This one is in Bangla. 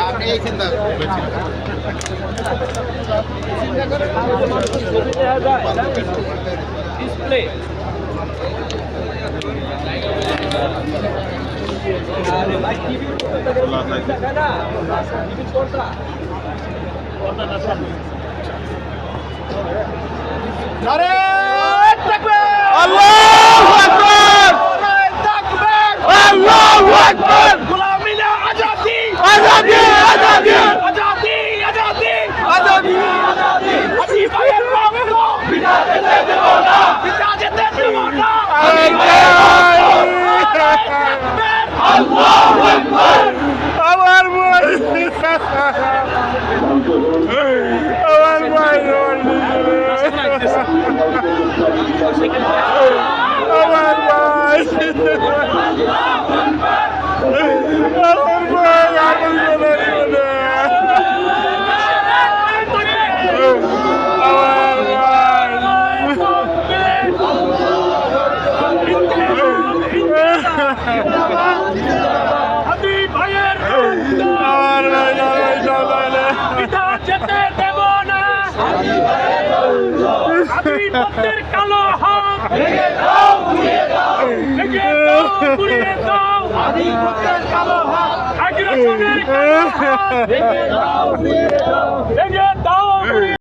আপনি এই চিন্তা ডিসপ্লে আরে ভাই টিভি দেখা না টিভি কোনটা কোনটা সামনে নারে আল্লাহু আকবার আল্লাহু আকবার গোলামি না আজাদি আজাদি আজাদি আজাদি আজাদি আজাদি হাসি ভাইয়ের রক্ত বিনা যেতে দেব না পিতা যেতে দেব না আল্লাহু আকবার আমার ভাই আমার ভাই আমার ভাই হাসি ভাইয়ের আমার পিতা যেতে দেব না আধিপত্যের কালো হাত ভেঙে দাও ঘুরিয়ে দাও ভেঙে দাও ঘুরিয়ে দাও আধিপত্যের কালো হাত আগ্রাসনের কালো হাত ভেঙে দাও ঘুরিয়ে দাও ভেঙে দাও ঘুরিয়ে